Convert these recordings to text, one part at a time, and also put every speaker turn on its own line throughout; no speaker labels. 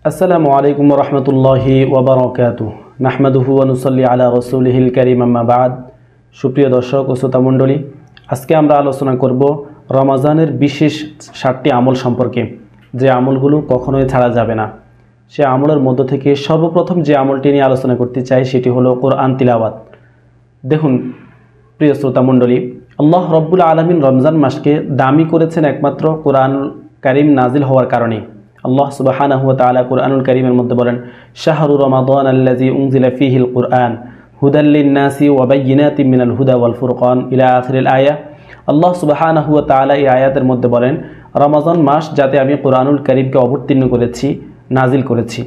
আসসালামু আলাইকুম ওয়া রাহমাতুল্লাহি ওয়া বারাকাতুহু নাহমাদুহু ওয়া নুসাল্লি আলা রাসূলিহিল কারীম আম্মা বাদ। সুপ্রিয় দর্শক ও শ্রোতা মণ্ডলী, আজকে আমরা আলোচনা করব রমজানের বিশেষ 7টি আমল সম্পর্কে, যে আমলগুলো কখনোই ছাড়া যাবে না। সে আমলের মধ্য থেকে সর্বপ্রথম যে আমলটি নিয়ে আলোচনা করতে চাই সেটি হলো কোরআন তিলাওয়াত। দেখুন প্রিয় শ্রোতা মণ্ডলী, আল্লাহ রব্বুল আলামিন রমজান মাসকে দামি করেছেন একমাত্র কোরআনুল কারীম নাজিল হওয়ার কারণে। আল্লাহ সুবহানাহু ওয়া তাআলা কুরআনুল কারীমের মধ্যে বলেন, শাহরু রমাদান আল্লাযী উনজিলা ফীহিল কুরআন হুদাল লিন-নাসি ওয়া বায়্যিনাতিম মিনাল হুদা ওয়াল ফুরকান ইলা আখিরিল আয়াহ। আল্লাহ সুবহানাহু ওয়া তাআলা এই আয়াতের মধ্যে বলেন, রমজান মাস যাতে আমি কুরআনুল কারীমকে অবতীর্ণ করেছি, নাজিল করেছি।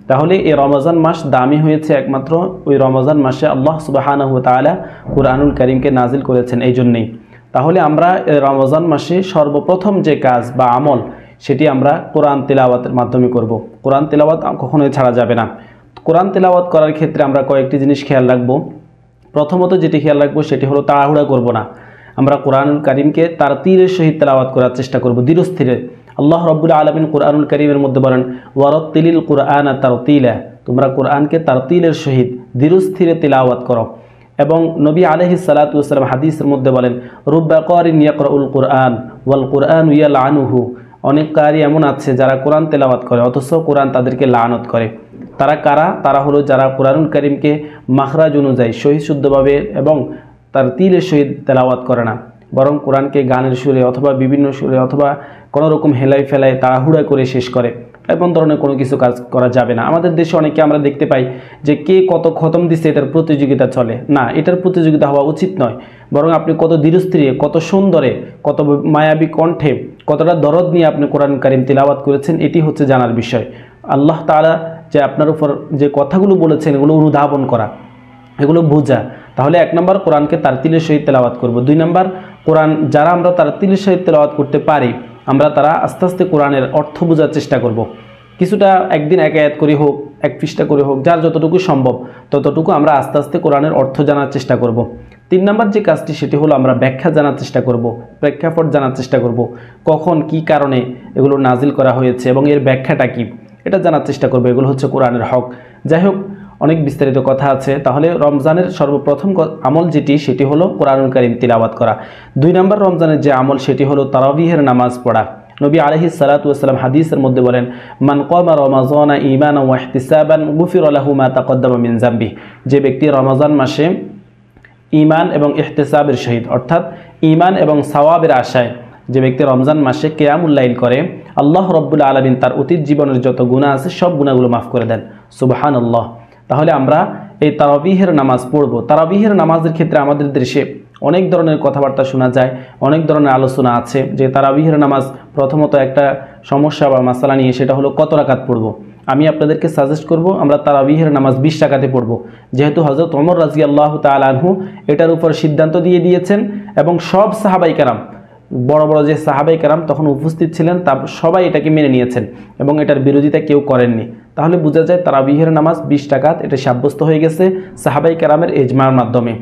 তাহলে এই রমজান মাস দামি হয়েছে একমাত্র ওই রমজান মাসে আল্লাহ সুবহানাহু ওয়া তাআলা কুরআনুল কারীমকে নাজিল করেছেন এই জন্যেই। তাহলে আমরা এই রমজান মাসে সর্বপ্রথম যে কাজ বা আমল সেটি আমরা কোরআন তেলাওয়াতের মাধ্যমে করব। কোরআন তেলাওয়াত কখনোই ছাড়া যাবে না। কোরআন তেলাওয়াত করার ক্ষেত্রে আমরা কয়েকটি জিনিস খেয়াল রাখবো। প্রথমত যেটি খেয়াল রাখবো সেটি হলো তাড়াহুড়া করব না। আমরা কোরআনুল কারীমকে তারতিলের সহিত তেলাওয়াত করার চেষ্টা করব, ধীরস্থিরে। আল্লাহ রব্বুল আলামিন কোরআনুল কারীমের মধ্যে বলেন, ওয়ারাত্তিলিল কুরআনা তারতিলা, তোমরা কোরআনকে তারতিলের সহিত ধীরস্থিরে তেলাওয়াত করো। এবং নবী আলাইহিস সালাতু ওয়াস সালাম হাদিসের মধ্যে বলেন, রুব্বা কারিন ইয়াকরাউল কুরআন ওয়াল কুরআনু ইয়ালআনুহু, অনেক কারি এমন আছে যারা কোরআন তেলাওয়াত করে অথচ কোরআন তাদেরকে লানত করে। তারা কারা? তারা হলো যারা কোরআনুল কারীমকে মাখরাজ অনুযায়ী সহিশুদ্ধভাবে এবং তার তিলের সহিত তেলাওয়াত করে না, বরং কোরআনকে গানের সুরে অথবা বিভিন্ন সুরে অথবা কোনো রকম হেলাই ফেলায় তাড়াহুড়া করে শেষ করে। এমন ধরনের কোনো কিছু কাজ করা যাবে না। আমাদের দেশে অনেকে আমরা দেখতে পাই যে কে কত খতম দিচ্ছে এটার প্রতিযোগিতা চলে। না, এটার প্রতিযোগিতা হওয়া উচিত নয়, বরং আপনি কত ধীরস্থিরে, কত সুন্দরে, কত মায়াবী কণ্ঠে, কতটা দরদ নিয়ে আপনি কোরআন কারীম তিলাওয়াত করেছেন এটি হচ্ছে জানার বিষয়। আল্লাহ তাআলা যে আপনার উপর যে কথাগুলো বলেছেন এগুলো অনুধাবন করা, এগুলো বোঝা। তাহলে 1 নম্বর কোরআনকে তারতিলের সহিত তেলাওয়াত করব। 2 নম্বর, কোরআন যারা আমরা তারতিলের সহিত তেলাওয়াত করতে পারি আমরা তারা আস্তে আস্তে কোরআনের অর্থ বোঝার চেষ্টা করব। কিছুটা একদিন এক আয়াত করে হোক, 1 পৃষ্ঠা করে হোক, যার যতটুকু সম্ভব ততটুকু আমরা আস্তে আস্তে কোরআনের অর্থ জানার চেষ্টা করব। 3 নম্বর যে কাজটি সেটি হলো আমরা ব্যাখ্যা জানার চেষ্টা করব, প্রেক্ষাপট জানার চেষ্টা করব, কখন কি কারণে এগুলো নাজিল করা হয়েছে এবং এর ব্যাখ্যাটা কি এটা জানার চেষ্টা করব। এগুলো হচ্ছে কোরআনের হক। যাই হোক, অনেক বিস্তারিত কথা আছে। তাহলে রমজানের সর্বপ্রথম আমল যেটি সেটি হলো কোরআনুল কারীম তিলাওয়াত করা। 2 নম্বর রমজানের যে আমল সেটি হলো তারাবিহের নামাজ পড়া। নবী আলাইহিস সালাতু ওয়াস সালাম হাদিসের মধ্যে বলেন, মান কামা রমাযানা ঈমানান ওয়া ইহতিসাবান গুফিরা লাহু মা তাকদ্দামা মিন যামবি, যে ব্যক্তি রমজান মাসে ঈমান এবং ইহতিসাবের সহিত অর্থাৎ ঈমান এবং সওয়াবের আশায় যে ব্যক্তি রমজান মাসে কিয়ামুল লাইল করে, আল্লাহ রব্বুল আলামিন তার অতীত জীবনের যত গুনাহ আছে সব গুনাহগুলো মাফ করে দেন। সুবহানাল্লাহ। তাহলে আমরা এই তারাবিহের নামাজ পড়ব। তারাবিহের নামাজের ক্ষেত্রে আমাদের দেশে অনেক ধরনের কথাবার্তা শোনা যায়, অনেক ধরনের আলোচনা আছে যে তারাবিহের নামাজ প্রথমত একটা সমস্যা বা মাসালা নিয়ে, সেটা হলো কত রাকাত পড়ব। আমি আপনাদেরকে সাজেস্ট করব আমরা তারাবিহের নামাজ 20 রাকাতে পড়ব, যেহেতু হযরত ওমর রাদিয়াল্লাহু তাআলা আনহু এটার উপর সিদ্ধান্ত দিয়ে দিয়েছেন এবং সব সাহাবায়ে কেরাম, বড় বড় যে সাহাবায়ে কেরাম তখন উপস্থিত ছিলেন তা সবাই এটাকে মেনে নিয়েছেন এবং এটার বিরোধিতা কেউ করেননি। তাহলে বোঝা যায় তারাবিহের নামাজ 20 রাকাত এটা সাব্যস্ত হয়ে গেছে সাহাবায়ে কেরামের ইজমার মাধ্যমে।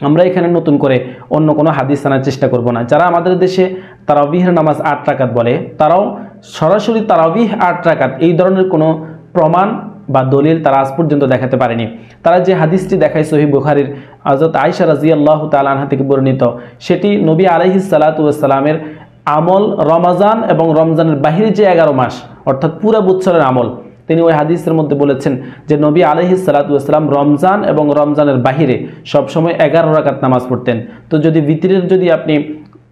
আমরা এখানে নতুন করে অন্য কোনো হাদিস আনার চেষ্টা করব না। যারা আমাদের দেশে তারাবিহের নামাজ 8 রাকাত বলে তারাও সরাসরি তারাবিহ 8 রাকাত এই ধরনের কোনো প্রমাণ বা দলিল তারা আজ পর্যন্ত দেখাতে পারেনি। তারা যে হাদিসটি দেখায় সহিহ বুখারীর হযরত আয়েশা রাদিয়াল্লাহু তাআলা আনহা থেকে বর্ণিত, সেটি নবী আলাইহিস সালাতু ওয়াস সালামের আমল রমজান এবং রমজানের বাহিরে যে 11 মাস অর্থাৎ পুরো বছরের আমল। তিনি ওই হাদিসের মধ্যে বলেছেন যে নবী আলাইহিস সালাতু ওয়াস সালাম রমজান এবং রমজানের বাহিরে সবসময় 11 রাকাত নামাজ পড়তেন। তো যদি ভিতরের যদি আপনি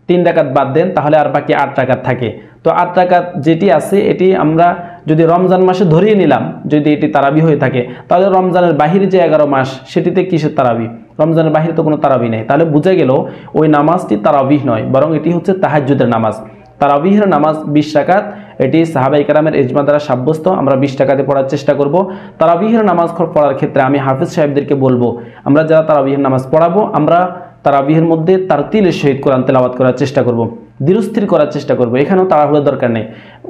3 রাকাত বাদ দেন তাহলে আর বাকি 8 রাকাত থাকে। তো 8 রাকাত যেটি আছে এটি আমরা যদি রমজান মাসে ধরিয়ে নিলাম, যদি এটি তারাবি হয়ে থাকে, তাহলে রমজানের বাহিরে যে 11 মাস সেটিতে কিসের তারাবি? রমজানের বাহিরে তো কোনো তারাবি নেই। তাহলে বুঝা গেল ওই নামাজটি তারাবিহ নয়, বরং এটি হচ্ছে তাহাজ্জুদের নামাজ। তারাবিহের নামাজ 20 রাকাত, এটি সাহাবায়ে কেরামের ইজমা দ্বারা সাব্যস্ত। আমরা 20 রাকাতে পড়ার চেষ্টা করব। তারাবিহের নামাজ পড়ার ক্ষেত্রে আমি হাফেজ সাহেবদেরকে বলবো, আমরা যারা তারাবিহের নামাজ পড়াবো আমরা তারাবিহের মধ্যে তারতিলের সহিত কোরআন তেলাওয়াত করার চেষ্টা করব, ধীরস্থির করার চেষ্টা করব। এখানেও তাড়াহুড়োর দরকার নেই।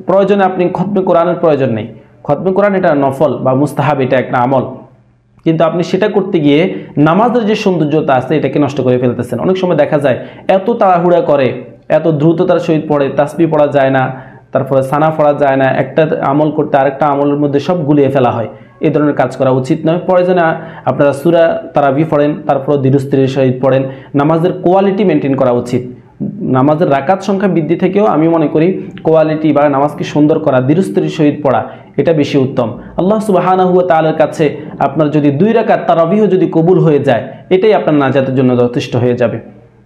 প্রয়োজনে আপনি খতমে কোরআনের প্রয়োজন নেই। খতমে কোরআন এটা নফল বা মুস্তাহাব, এটা একটা আমল, কিন্তু আপনি সেটা করতে গিয়ে নামাজের যে সৌন্দর্যতা আছে এটাকে নষ্ট করে ফেলতেছেন। অনেক সময় দেখা যায় এত তাড়াহুড়া করে, এত দ্রুততার সহিত পড়ে, তাসবিহ পড়া যায় না, তারপরে সানা পড়া যায় না, একটা আমল করতে আরেকটা আমলের মধ্যে সব গুলিয়ে ফেলা হয়, এই ধরনের কাজ করা উচিত নয়। প্রয়োজনে আপনারা সূরা তারাবি পড়েন, তারপর ধীরস্থিরের সহিত পড়েন। নামাজের কোয়ালিটি মেনটেন করা উচিত। নামাজের রাকাত সংখ্যা বৃদ্ধি থেকেও আমি মনে করি কোয়ালিটি বা নামাজকে সুন্দর করা, ধীরস্থিরের সহিত পড়া, এটা বেশি উত্তম। আল্লাহ সুবহানাহু ওয়া তাআলার কাছে আপনার যদি 2 রাকাত তারাবিহও যদি কবুল হয়ে যায়, এটাই আপনার নাজাতের জন্য যথেষ্ট হয়ে যাবে।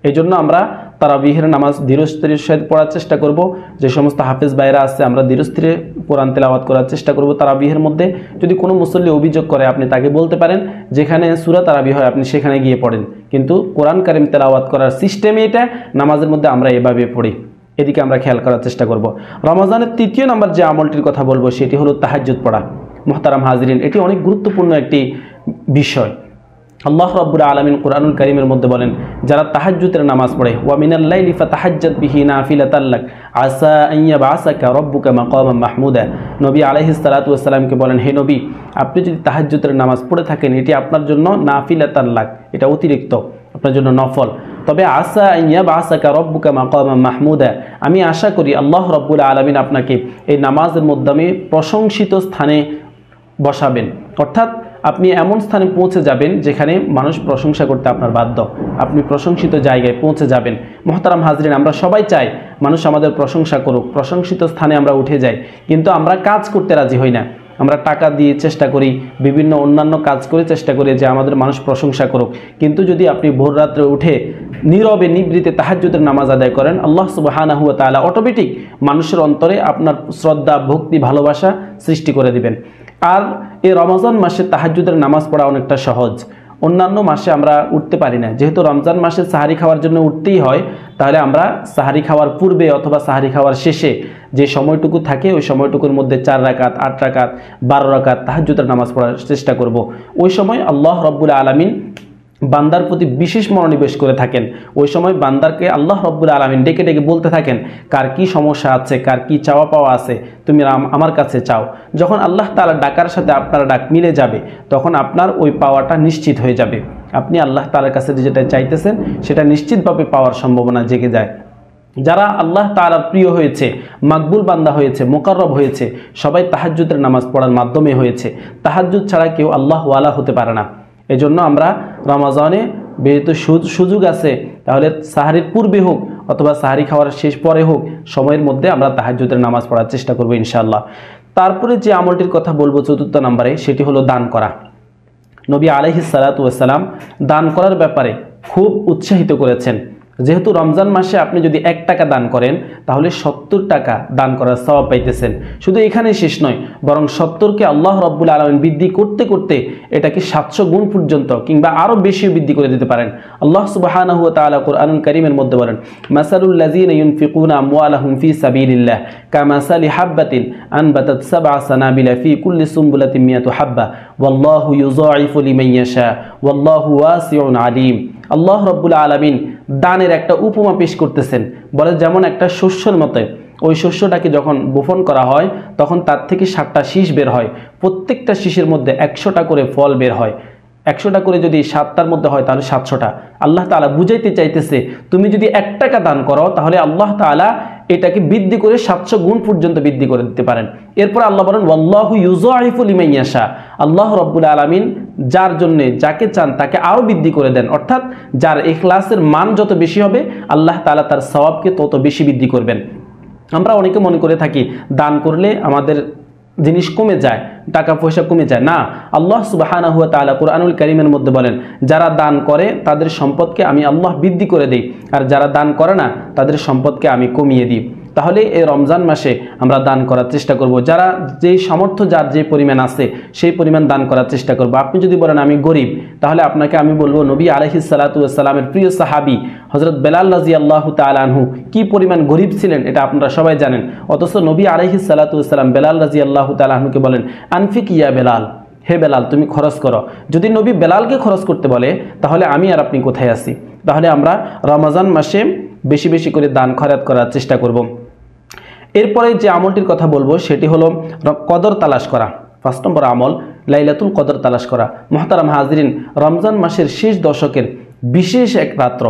এই জন্য আমরা তারাবিহের নামাজ ধীরস্থিরের সহিত পড়ার চেষ্টা করব। যে সমস্ত হাফেজ ভাইরা আছে, আমরা ধীরস্থিরে কোরআন তেলাওয়াত করার চেষ্টা করব তারাবিহের মধ্যে। যদি কোনো মুসল্লি অভিযোগ করে, আপনি তাকে বলতে পারেন যেখানে সূরা তারাবি হয় আপনি সেখানে গিয়ে পড়েন, কিন্তু কোরআন কারীম তেলাওয়াত করার সিস্টেমে এটা নামাজের মধ্যে আমরা এভাবে পড়ি। এদিকে আমরা খেয়াল করার চেষ্টা করব। রমজানের 3য় নম্বর যে আমলটির কথা বলবো সেটি হলো তাহাজ্জুদ পড়া। মুহতারাম হাজরিন, এটি অনেক গুরুত্বপূর্ণ একটি বিষয়। আল্লাহ রাব্বুল আলামিন কুরআনুল কারীমের মধ্যে বলেন, যারা তাহাজ্জুদের নামাজ পড়ে, ওয়া মিনাল লাইলি ফাতাহাজ্জাদ বিহি নাফিলাতাল লাক আসা আন ইয়াবআসাকা রাব্বুকা মাকামান মাহমুদা। নবী আলাইহিস সালাতু ওয়াস সালামকে বলেন, হে নবী, আপনি যদি তাহাজ্জুদের নামাজ পড়ে থাকেন, এটি আপনার জন্য নাফিলাতাল লাক, এটা অতিরিক্ত, আপনার জন্য নফল। তবে আসা আন ইয়াবআসাকা রাব্বুকা মাকামান মাহমুদা, আমি আশা করি আল্লাহ রাব্বুল আলামিন আপনাকে এই নামাজের মাধ্যমে প্রশংসিত স্থানে বসাবেন। অর্থাৎ আপনি এমন স্থানে পৌঁছে যাবেন যেখানে মানুষ প্রশংসা করতে আপনার বাধ্য, আপনি প্রশংসিত জায়গায় পৌঁছে যাবেন। মুহতারাম হাজরিন, আমরা সবাই চাই মানুষ আমাদের প্রশংসা করুক, প্রশংসিত স্থানে আমরা উঠে যাই, কিন্তু আমরা কাজ করতে রাজি হই না। আমরা টাকা দিয়ে চেষ্টা করি, বিভিন্ন অন্যান্য কাজ করে চেষ্টা করি যে আমাদের মানুষ প্রশংসা করুক, কিন্তু যদি আপনি ভোর রাত্রে উঠে নীরবে নিবৃতে তাহাজ্জুদের নামাজ আদায় করেন, আল্লাহ সুবহানাহু ওয়া তাআলা অটোমেটিক মানুষের অন্তরে আপনার শ্রদ্ধা, ভক্তি, ভালোবাসা সৃষ্টি করে দিবেন। আর এই রমজান মাসে তাহাজ্জুদের নামাজ পড়া অনেকটা সহজ। অন্যান্য মাসে আমরা উঠতে পারি না, যেহেতু রমজান মাসে সাহারি খাওয়ার জন্য উঠতেই হয়, তাহলে আমরা সাহারি খাওয়ার পূর্বে অথবা সাহারি খাওয়ার শেষে যে সময়টুকু থাকে ওই সময়টুকুর মধ্যে 4 রাকাত, 8 রাকাত, 12 রাকাত তাহাজ্জুদের নামাজ পড়ার চেষ্টা করব। ওই সময় আল্লাহ রাব্বুল আলামিন বান্দার প্রতি বিশেষ মনোনিবেশ করে থাকেন। ওই সময় বান্দারকে আল্লাহ রাব্বুল আলামিন ডেকে ডেকে বলতে থাকেন, কার কি সমস্যা আছে, কার কি চাওয়া পাওয়া আছে, তুমি আমার কাছে চাও। যখন আল্লাহ তাআলা ডাকার সাথে আপনার ডাক মিলে যাবে, তখন আপনার ওই পাওয়াটা নিশ্চিত হয়ে যাবে। আপনি আল্লাহ তাআলার কাছে যেটা চাইতেছেন সেটা নিশ্চিতভাবে পাওয়ার সম্ভাবনা জেগে যায়। যারা আল্লাহ তাআলার প্রিয় হয়েছে, মাকবুল বান্দা হয়েছে, মুকাররব হয়েছে, সবাই তাহাজ্জুদের নামাজ পড়ার মাধ্যমে হয়েছে। তাহাজ্জুদ ছাড়া কেউ আল্লাহ ওয়ালা হতে পারে না। এজন্য আমরা রমজানে যেহেতু সুযোগ আছে, তাহলে সাহারির পূর্বে হোক অথবা সাহারি খাওয়ার শেষ পরে হোক, সময়ের মধ্যে আমরা তাহাজ্জুদের নামাজ পড়ার চেষ্টা করব ইনশাআল্লাহ। তারপরে যে আমলটির কথা বলবো 4র্থ নম্বরে, সেটি হলো দান করা। নবী আলাইহিস সালাতু ওয়াস সালাম দান করার ব্যাপারে খুব উৎসাহিত করেছেন। যেহেতু রমজান মাসে আপনি যদি 1 টাকা দান করেন, তাহলে 70 টাকা দান করার সওয়াব পাইতেছেন। শুধু এখানেই শেষ নয়, বরং 70কে আল্লাহ রাব্বুল আলামিন বৃদ্ধি করতে করতে এটাকে 700 গুণ পর্যন্ত কিংবা আরও বেশি বৃদ্ধি করে দিতে পারেন। আল্লাহ সুবহানাহু ওয়া তাআলা কুরআনুল কারীমের মধ্যে বলেন, মাসালুল লাযিনা ইউনফিকুনা আমওয়ালাহুম ফি সাবিলিল্লাহ কামাসালি হাববাতিন আনবাতাত 7 সানাবিলা ফি কুল্লি সুমবুলাতিন মিয়াতু হাব্বা ওয়াল্লাহু ইউযাইফু লিমান ইয়াশা ওয়াল্লাহু ওয়াসিউন আলীম। আল্লাহ রাব্বুল আলামিন দানের একটা উপমা পেশ করতেছেন, বলে যেমন একটা শস্যের মতো, ওই শস্যটাকে যখন বপন করা হয় তখন তার থেকে 7টা শীষ বের হয়, প্রত্যেকটা শীষের মধ্যে 100টা করে ফল বের হয়। 100টা করে যদি 7টার মধ্যে হয় তাহলে 700টা। আল্লাহ তাআলা বুঝাইতে চাইতেছে, তুমি যদি 1 টাকা দান করো তাহলে আল্লাহ তাআলা এটাকে বৃদ্ধি করে 700 গুণ পর্যন্ত বৃদ্ধি করে দিতে পারেন। এরপর আল্লাহ বলেন, ওয়াল্লাহু ইউযাইফু লিমান ইয়াশা, আল্লাহ রাব্বুল আলামিন যার জন্য যাকে চান তাকে আরও বৃদ্ধি করে দেন। অর্থাৎ যার ইখলাসের মান যত বেশি হবে, আল্লাহ তাআলা তার সওয়াবকে তত বেশি বৃদ্ধি করবেন। আমরা অনেকে মনে করে থাকি দান করলে আমাদের জিনিস কমে যায়, টাকা পয়সা কমে যায়। না, আল্লাহ সুবহানাহু ওয়া তাআলা কুরআনুল কারীমের মধ্যে বলেন, যারা দান করে তাদের সম্পদকে আমি আল্লাহ বৃদ্ধি করে দিই, আর যারা দান করে না তাদের সম্পদকে আমি কমিয়ে দিই। তাহলে এই রমজান মাসে আমরা দান করার চেষ্টা করব। যারা যেই সামর্থ্য যার যে পরিমাণ আছে সেই পরিমাণ দান করার চেষ্টা করব। আপনি যদি বলেন আমি গরিব, তাহলে আপনাকে আমি বলবো নবী আলাইহিস সালাতু ওয়াস সালামের প্রিয় সাহাবী হযরত বেলাল রাদিয়াল্লাহু তাআলা আনহু কি পরিমাণ গরিব ছিলেন এটা আপনারা সবাই জানেন। অথচ নবী আলাইহিস সালাতু ওয়াস সালাম বেলাল রাদিয়াল্লাহু তাআলা আনহুকে বলেন, আনফিক ইয়া বেলাল, হে বেলাল তুমি খরচ করো। যদি নবী বেলালকে খরচ করতে বলে তাহলে আমি আর আপনি কোথায় আছি? তাহলে আমরা রমজান মাসে বেশি বেশি করে দান খয়রাত করার চেষ্টা করব। এরপরে যে আমলটির কথা বলবো সেটি হলো কদর তালাশ করা। 5 নম্বর আমল লাইলাতুল কদর তালাশ করা। মুহতারাম হাজরিন, রমজান মাসের শেষ দশকের বিশেষ এক রাত্র,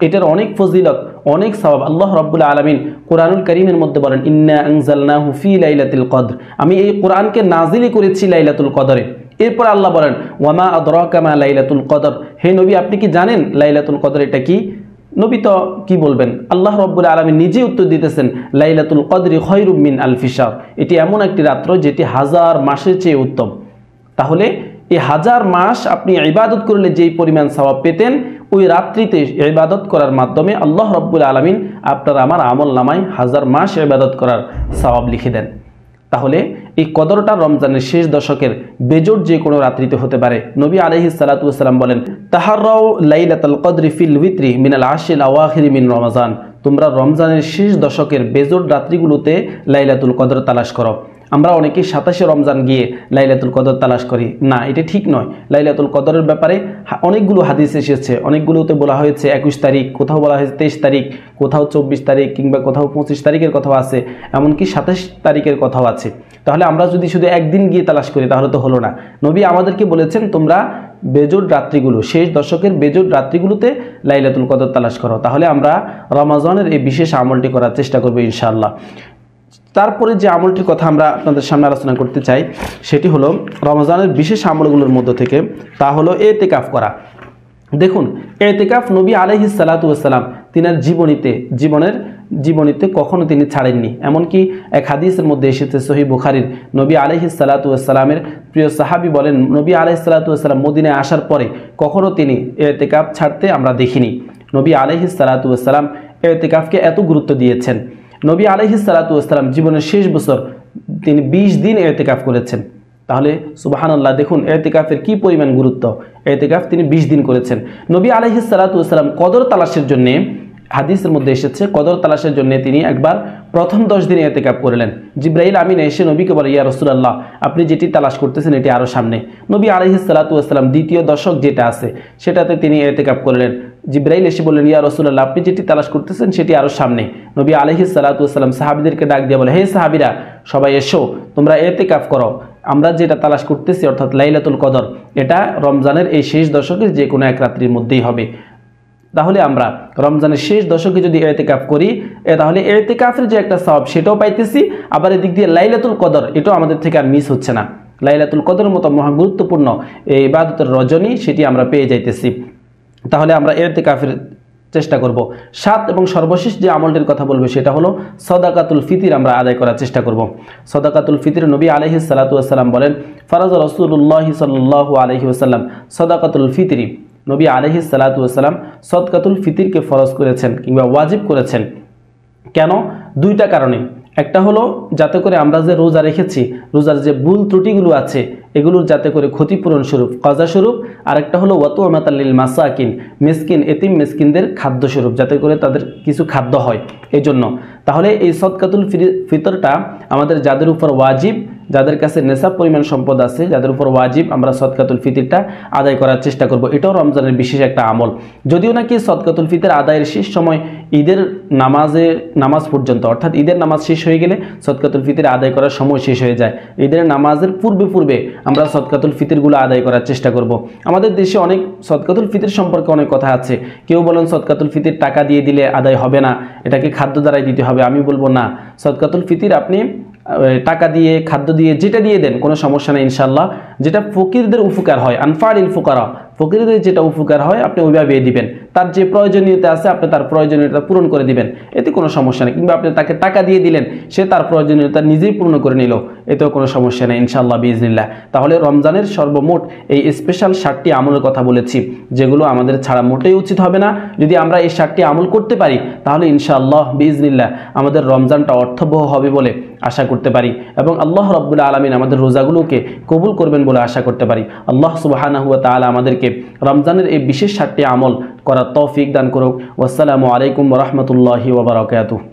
এটার অনেক ফজিলত, অনেক সওয়াব। আল্লাহ রাব্বুল আলামিন কোরআনুল কারীমের মধ্যে বলেন, ইন্না আনজালনাহু ফি লাইলাতিল কদর, আমি এই কোরআনকে নাজিল করেছি লাইলাতুল কদরে। এরপর আল্লাহ বলেন, ওয়ামা আদরাকা মা লাইলাতুল কদর, হে নবী আপনি কি জানেন লাইলাতুল কদর এটা কি? নবী তো কি বলবেন, আল্লাহ রাব্বুল আলামিন নিজে উত্তর দিতেছেন, লাইলাতুল কদরি খায়রুম মিন আলফি শাহর, এটি এমন একটি রাত্র যেটি হাজার মাসের চেয়ে উত্তম। তাহলে এই হাজার মাস আপনি ইবাদত করলে যেই পরিমাণ সওয়াব পেতেন, ওই রাত্রিতে ইবাদত করার মাধ্যমে আল্লাহ রাব্বুল আলামিন আপনার আমার আমল নামায় হাজার মাস ইবাদত করার সওয়াব লিখে দেন। তাহলে এই কদরটা রমজানের শেষ দশকের বেজোড় যে কোনো রাত্রিতে হতে পারে। নবী আলাইহিস সালাতু ওয়াস সালাম বলেন, তাহাররাউ লাইলাতুল কদরি ফিল উইত্রি মিনাল আশরিল আওয়াখির মিন রমাজান, তোমরা রমজানের শেষ দশকের বেজোড় রাত্রিগুলোতে লাইলাতুল কদর তালাশ করো। আমরা অনেকে 27শে রমজান গিয়ে লাইলাতুল কদর তালাশ করি, না এটা ঠিক নয়। লাইলাতুল কদরের ব্যাপারে অনেকগুলো হাদিস এসেছে, অনেকগুলোতে বলা হয়েছে 21 তারিখ, কোথাও বলা হয়েছে 23 তারিখ, কোথাও 24 তারিখ, কিংবা কোথাও 25 তারিখের কথাও আছে, এমনকি 27 তারিখের কথাও আছে। তাহলে আমরা যদি শুধু একদিন গিয়ে তালাশ করি তাহলে তো হলো না। নবী আমাদেরকে বলেছেন, তোমরা বেজোড় রাত্রিগুলো, শেষ দশকের বেজোড় রাত্রিগুলোতে লাইলাতুল কদর তালাশ করো। তাহলে আমরা রমাজানের এই বিশেষ আমলটি করার চেষ্টা করবো ইনশাআল্লাহ। তারপরে যে আমলটির কথা আমরা আপনাদের সামনে আলোচনা করতে চাই সেটি হলো রমজানের বিশেষ আমলগুলোর মধ্যে থেকে, তা হলো ইতিকাফ করা। দেখুন, ইতিকাফ নবী আলাইহিস সালাতু ওয়াস সালাম তিনার জীবনীতে কখনো তিনি ছাড়েননি। এমনকি এক হাদিসের মধ্যে এসেছে সহিহ বুখারীর, নবী আলাইহিস সালাতু ওয়াস সালামের প্রিয় সাহাবী বলেন, নবী আলাইহিস সালাতু ওয়াস সালাম মদিনায় আসার পরে কখনো তিনি ইতিকাফ ছাড়তে আমরা দেখিনি। নবী আলাইহিস সালাতু ওয়াস সালাম ইতিকাফকে এত গুরুত্ব দিয়েছেন। নবী আলাইহিস সালাতু ওয়াস সালাম জীবনের শেষ বছর তিনি 20 দিন ইতিকাফ করেছেন। তাহলে সুবহানাল্লাহ, দেখুন ইতিকাফের কি পরিমাণ গুরুত্ব। ইতিকাফ তিনি 20 দিন করেছেন। নবী আলাইহিস সালাতু ওয়াস সালাম কদর তালাশের জন্য, হাদিসের মধ্যে এসেছে, কদর তালাশের জন্য তিনি একবার প্রথম 10 দিন ইতিকাফ করলেন। জিবরাইল আমিন এসে নবীকে বলে, ইয়া রাসূলুল্লাহ, আপনি যেটি তালাশ করতেছেন এটি আরো সামনে। নবী আলাইহিস সালাতু ওয়াস সালাম দ্বিতীয় দশক যেটা আছে সেটাতে তিনি ইতিকাফ করলেন। জিবরাইল এসে বললেন, ইয়া রাসূলুল্লাহ, আপনি যেটি তালাশ করতেছেন সেটি আরো সামনে। নবী আলাইহিস সালাতু ওয়াস সালাম সাহাবীদেরকে ডাক দিয়ে বলে, হে সাহাবীরা, সবাই এসো, তোমরা ইতিকাফ করো। আমরা যেটা তালাশ করতেছি অর্থাৎ লাইলাতুল কদর, এটা রমজানের এই শেষ দশকের যে কোনো এক রাত্রির মধ্যেই হবে। তাহলে আমরা রমজানের শেষ দশকে যদি ইতিকাফ করি, তাহলে ইতিকাফের যে একটা সওয়াব সেটাও পাইতেছি, আবার এদিক দিয়ে লাইলাতুল কদর এটাও আমাদের থেকে আর মিস হচ্ছে না। লাইলাতুল কদরের মতো মহা গুরুত্বপূর্ণ এই ইবাদতের রজনী সেটি আমরা পেয়ে যাইতেছি। তাহলে আমরা ইতিকাফের চেষ্টা করব। 7 এবং সর্বশেষ যে আমলটির কথা বলবো সেটা হলো সাদাকাতুল ফিতর আমরা আদায় করার চেষ্টা করব। সাদাকাতুল ফিতর নবী আলাইহিস সালাতু ওয়াস সালাম বলেন, ফারাজ রাসূলুল্লাহ সাল্লাল্লাহু আলাইহি ওয়াসাল্লাম সাদাকাতুল ফিতরি, নবী আলাইহিস সালাতু ওয়াস সালাম সাদকাতুল ফিতরকে ফরজ করেছেন কিংবা ওয়াজিব করেছেন। কেন? দুইটা কারণে। একটা হলো যাতে করে আমরা যে রোজা রেখেছি, রোজার যে ভুল ত্রুটিগুলো আছে এগুলোর যাতে করে ক্ষতিপূরণ স্বরূপ, কাজা স্বরূপ। আর একটা হলো ওয়াতুমাতাল লিল মাসাকিন, মিসকিন এতিম মিসকিনদের খাদ্য স্বরূপ, যাতে করে তাদের কিছু খাদ্য হয় এই জন্য। তাহলে এই সাদকাতুল ফিতরটা আমাদের যাদের উপর ওয়াজিব, যাদের কাছে নেশাব পরিমাণ সম্পদ আছে, যাদের উপর ওয়াজিব, আমরা সাদকাতুল ফিতরটা আদায় করার চেষ্টা করব। এটাও রমজানের বিশেষ একটা আমল। যদিও নাকি সাদকাতুল ফিতর আদায়ের শেষ সময় ঈদের নামাজ পর্যন্ত, অর্থাৎ ঈদের নামাজ শেষ হয়ে গেলে সাদকাতুল ফিতর আদায় করার সময় শেষ হয়ে যায়। ঈদের নামাজের পূর্বে আমরা সাদকাতুল ফিতরগুলো আদায় করার চেষ্টা করব। আমাদের দেশে অনেক সাদকাতুল ফিতর সম্পর্কে অনেক কথা আছে। কেউ বলেন সাদকাতুল ফিতর টাকা দিয়ে দিলে আদায় হবে না, এটাকে খাদ্য দ্বারাই দিতে হবে। আমি বলবো না, সাদকাতুল ফিতর আপনি টাকা দিয়ে, খাদ্য দিয়ে, যেটা দিয়ে দেন কোনো সমস্যা নেই ইনশাআল্লাহ। যেটা ফকিরদের উপকার হয়, আনফারিল ফুকারা, ফকিরদের যেটা উপকার হয় আপনি ওইভাবে দিবেন। তার যে প্রয়োজনীয়তা আছে আপনি তার প্রয়োজনীয়তা পূরণ করে দিবেন, এতে কোনো সমস্যা নেই। কিংবা আপনি তাকে টাকা দিয়ে দিলেন, সে তার প্রয়োজনীয়তা নিজেই পূর্ণ করে নিল, এতেও কোনো সমস্যা নেই ইনশাআল্লাহ বিইজনিল্লাহ। তাহলে রমজানের সর্বমোট এই স্পেশাল 7টি আমলের কথা বলেছি, যেগুলো আমাদের ছাড়া মোটেই উচিত হবে না। যদি আমরা এই 7টি আমল করতে পারি তাহলে ইনশাআল্লাহ বিইজনিল্লাহ আমাদের রমজানটা অর্থবহ হবে বলে আশা করতে পারি, এবং আল্লাহ রাব্বুল আলামিন আমাদের রোজাগুলোকে কবুল করবেন বলে আশা করতে পারি। আল্লাহ সুবহানাহু ওয়া তাআলা আমাদেরকে রমজানের এই বিশেষ 7টি আমল করার তৌফিক দান করুক। ওয়াসসালামু আলাইকুম ওয়া রাহমাতুল্লাহি ওয়া বারাকাতুহু।